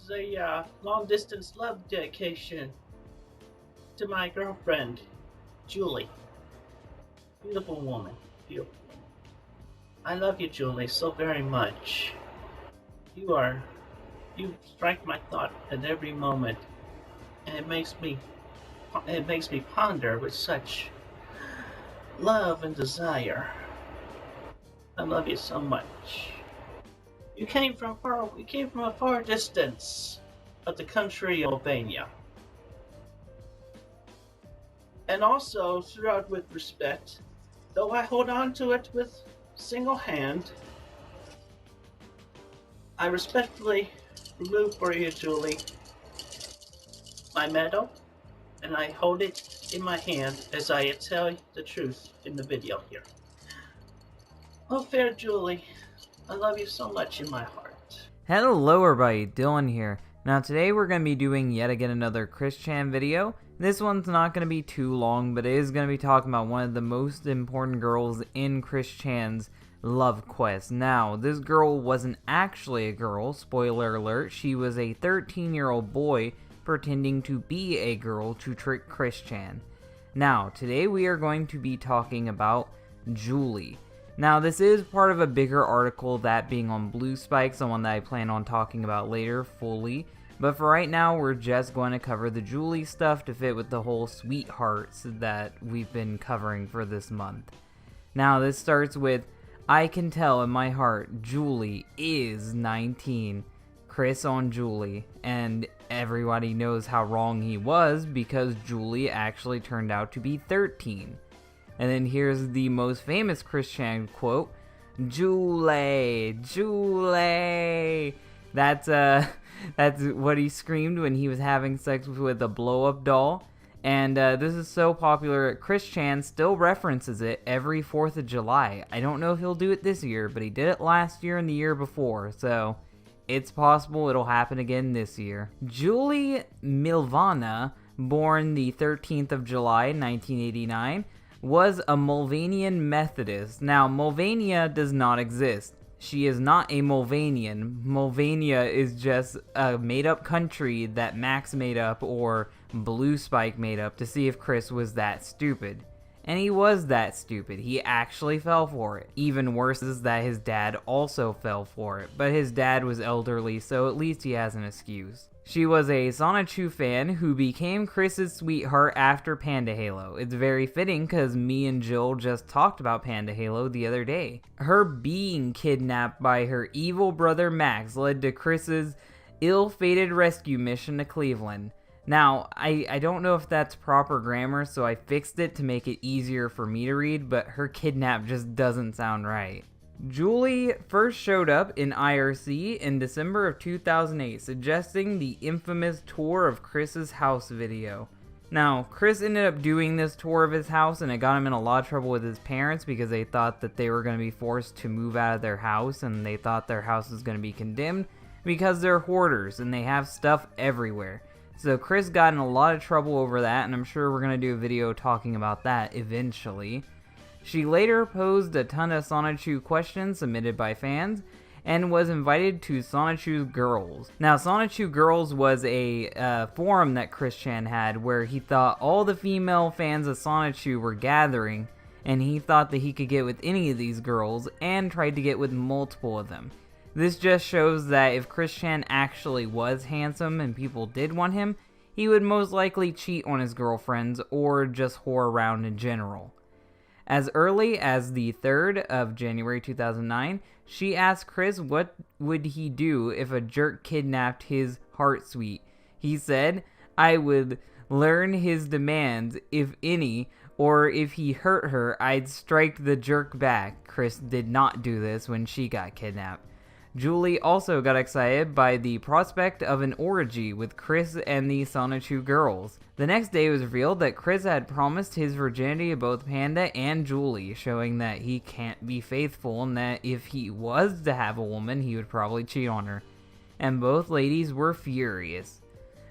is a long distance love dedication to my girlfriend, Julie. Beautiful woman. Beautiful. I love you, Julie, so very much. You are, you strike my thought at every moment, and it makes me ponder with such love and desire. I love you so much. We came from a far distance of the country of Albania. And also, throughout with respect, though I hold on to it with single hand, I respectfully remove for you, Julie, my medal, and I hold it in my hand as I tell the truth in the video here. Oh, fair Julie, I love you so much in my heart. Hello everybody, Dylan here. Now today we're going to be doing yet again another Chris Chan video. This one's not going to be too long, but it is going to be talking about one of the most important girls in Chris Chan's love quest. Now, this girl wasn't actually a girl, spoiler alert, she was a 13-year-old boy pretending to be a girl to trick Chris Chan. Now, today we are going to be talking about Julie. Now, this is part of a bigger article, that being on Blue Spike, someone that I plan on talking about later fully. But for right now, we're just going to cover the Julie stuff to fit with the whole sweethearts that we've been covering for this month. Now, this starts with, I can tell in my heart, Julie is 19. Chris on Julie. And everybody knows how wrong he was because Julie actually turned out to be 13. And then here's the most famous Chris Chan quote, Julie, Julie. That's what he screamed when he was having sex with a blow-up doll. And this is so popular that Chris Chan still references it every 4th of July. I don't know if he'll do it this year, but he did it last year and the year before, so it's possible it'll happen again this year. Julie Milvana, born the 13th of July, 1989, was a Mulvanian Methodist. Now, Mulvania does not exist. She is not a Mulvanian. Mulvania is just a made-up country that Max made up or Blue Spike made up to see if Chris was that stupid. And he was that stupid. He actually fell for it. Even worse is that his dad also fell for it. But his dad was elderly, so at least he has an excuse. She was a Sonichu fan who became Chris's sweetheart after Panda Halo. It's very fitting because me and Jill just talked about Panda Halo the other day. Her being kidnapped by her evil brother Max led to Chris's ill-fated rescue mission to Cleveland. Now, I don't know if that's proper grammar, so I fixed it to make it easier for me to read, but her kidnap just doesn't sound right. Julie first showed up in IRC in December of 2008, suggesting the infamous tour of Chris's house video. Now, Chris ended up doing this tour of his house, and it got him in a lot of trouble with his parents because they thought that they were going to be forced to move out of their house, and they thought their house was going to be condemned because they're hoarders and they have stuff everywhere. So Chris got in a lot of trouble over that, and I'm sure we're going to do a video talking about that eventually. She later posed a ton of Sonichu questions submitted by fans, and was invited to Sonichu Girls. Now, Sonichu Girls was a forum that Chris Chan had where he thought all the female fans of Sonichu were gathering, and he thought that he could get with any of these girls, and tried to get with multiple of them. This just shows that if Chris Chan actually was handsome and people did want him, he would most likely cheat on his girlfriends or just whore around in general. As early as the 3rd of January 2009, she asked Chris what would he do if a jerk kidnapped his heart suite. He said, I would learn his demands, if any, or if he hurt her, I'd strike the jerk back. Chris did not do this when she got kidnapped. Julie also got excited by the prospect of an orgy with Chris and the Sonichu girls. The next day it was revealed that Chris had promised his virginity to both Panda and Julie, showing that he can't be faithful and that if he was to have a woman, he would probably cheat on her. And both ladies were furious,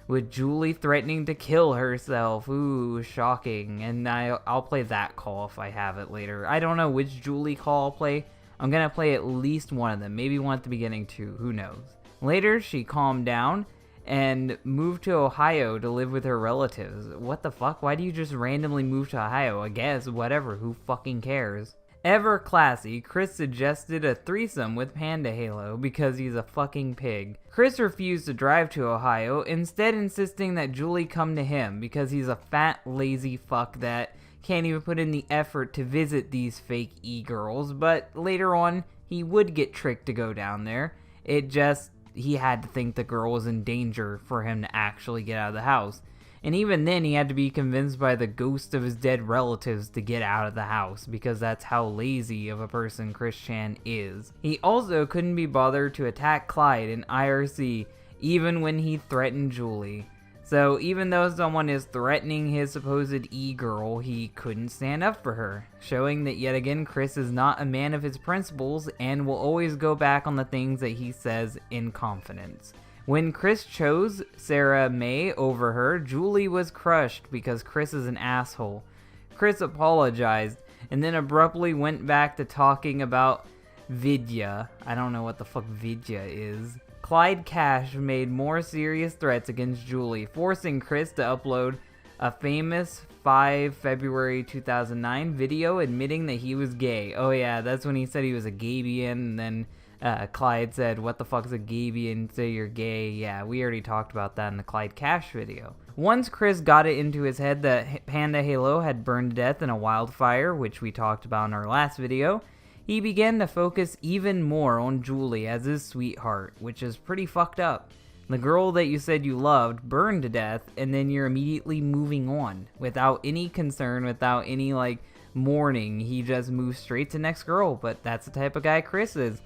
with Julie threatening to kill herself. Ooh, shocking. And I'll play that call if I have it later. I don't know which Julie call I'll play. I'm gonna play at least one of them, maybe one at the beginning too, who knows. Later, she calmed down and moved to Ohio to live with her relatives. What the fuck? Why do you just randomly move to Ohio? I guess, whatever, who fucking cares? Ever classy, Chris suggested a threesome with Panda Halo because he's a fucking pig. Chris refused to drive to Ohio, instead insisting that Julie come to him because he's a fat, lazy fuck that can't even put in the effort to visit these fake e-girls, but later on, he would get tricked to go down there. He had to think the girl was in danger for him to actually get out of the house. And even then, he had to be convinced by the ghost of his dead relatives to get out of the house, because that's how lazy of a person Chris Chan is. He also couldn't be bothered to attack Clyde in IRC, even when he threatened Julie. So even though someone is threatening his supposed e-girl, he couldn't stand up for her, showing that yet again Chris is not a man of his principles and will always go back on the things that he says in confidence. When Chris chose Sarah May over her, Julie was crushed because Chris is an asshole. Chris apologized and then abruptly went back to talking about Vidya. I don't know what the fuck Vidya is. Clyde Cash made more serious threats against Julie, forcing Chris to upload a famous 5 February 2009 video admitting that he was gay. Oh yeah, that's when he said he was a Gabian, and then Clyde said, what the fuck is a Gabian? Say you're gay. Yeah, we already talked about that in the Clyde Cash video. Once Chris got it into his head that Panda Halo had burned to death in a wildfire, which we talked about in our last video, he began to focus even more on Julie as his sweetheart, which is pretty fucked up. The girl that you said you loved burned to death, and then you're immediately moving on without any concern, without any mourning. He just moves straight to next girl, but that's the type of guy Chris is.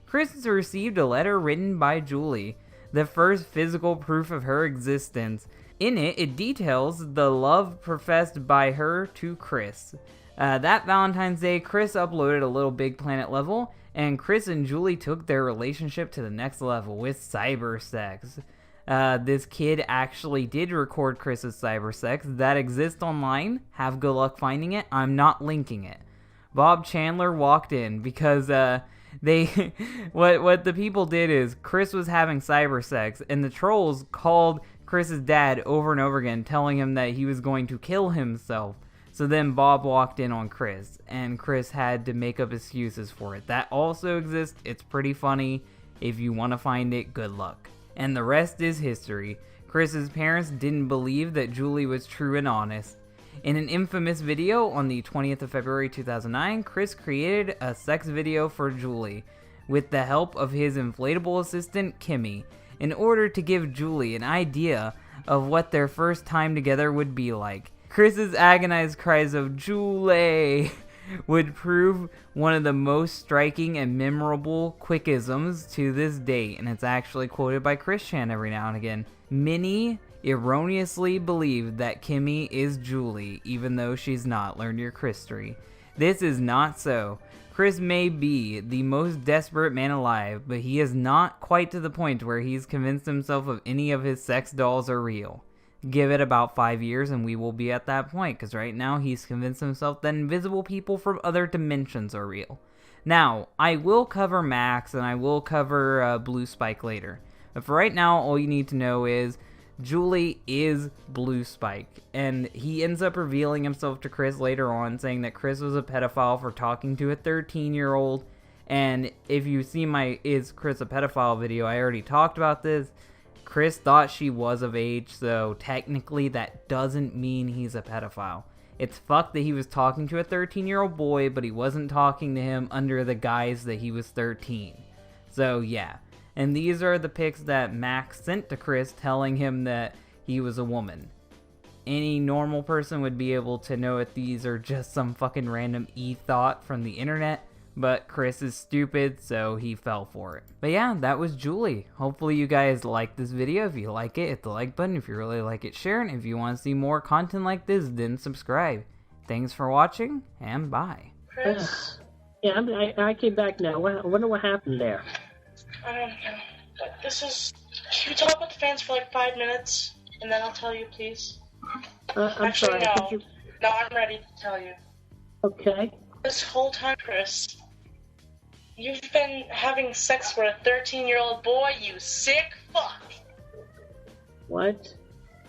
Chris received a letter written by Julie, the first physical proof of her existence. In it, it details the love professed by her to Chris. That Valentine's Day, Chris uploaded a little Big Planet level, and Chris and Julie took their relationship to the next level with cyber sex. This kid actually did record Chris's cyber sex. That exists online. Have good luck finding it. I'm not linking it. Bob Chandler walked in because what the people did is Chris was having cyber sex, and the trolls called Chris's dad over and over again, telling him that he was going to kill himself. So then Bob walked in on Chris, and Chris had to make up excuses for it. That also exists. It's pretty funny. If you want to find it, good luck. And the rest is history. Chris's parents didn't believe that Julie was true and honest. In an infamous video on the 20th of February 2009, Chris created a sex video for Julie with the help of his inflatable assistant, Kimmy, in order to give Julie an idea of what their first time together would be like. Chris's agonized cries of "Julie" would prove one of the most striking and memorable quickisms to this date, and it's actually quoted by Chris Chan every now and again. Many erroneously believe that Kimmy is Julie, even though she's not. Learn your Christory. This is not so. Chris may be the most desperate man alive, but he is not quite to the point where he's convinced himself of any of his sex dolls are real. Give it about 5 years and we will be at that point, because right now he's convinced himself that invisible people from other dimensions are real. Now, I will cover Max and I will cover Blue Spike later, but for right now all you need to know is Julie is Blue Spike, and he ends up revealing himself to Chris later on, saying that Chris was a pedophile for talking to a 13-year-old, and if you see my Is Chris a Pedophile video, I already talked about this. Chris thought she was of age, so technically that doesn't mean he's a pedophile. It's fucked that he was talking to a 13-year-old boy, but he wasn't talking to him under the guise that he was 13. So yeah. And these are the pics that Max sent to Chris telling him that he was a woman. Any normal person would be able to know that these are just some fucking random e-thought from the internet, but Chris is stupid, so he fell for it. But yeah, that was Julie. Hopefully you guys liked this video. If you like it, hit the like button. If you really like it, share it. If you want to see more content like this, then subscribe. Thanks for watching, and bye. Chris? Yeah, I came back now. I wonder what happened there. I don't know. But this is... Should we talk with the fans for like 5 minutes? And then I'll tell you, please? I'm Actually, sorry. no. No, I'm ready to tell you. Okay. This whole time, Chris, you've been having sex with a 13-year-old boy, you sick fuck! What?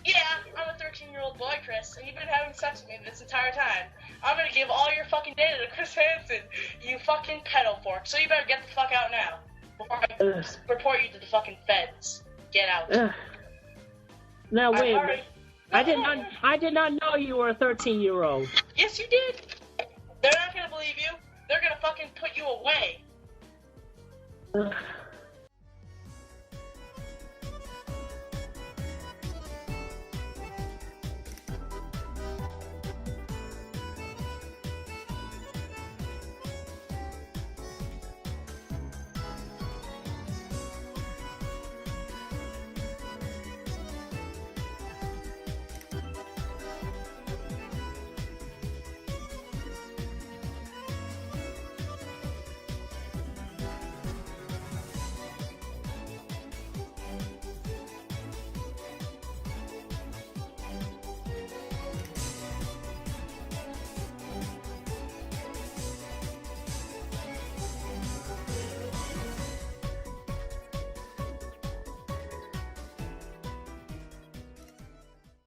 Yeah, I'm a 13-year-old boy, Chris, and you've been having sex with me this entire time. I'm gonna give all your fucking data to Chris Hansen, you fucking pedo fork. So you better get the fuck out now before I report you to the fucking feds. Get out. Now wait a Alright. minute. I did not know you were a 13-year-old. Yes, you did. They're not gonna believe you. They're gonna fucking put you away.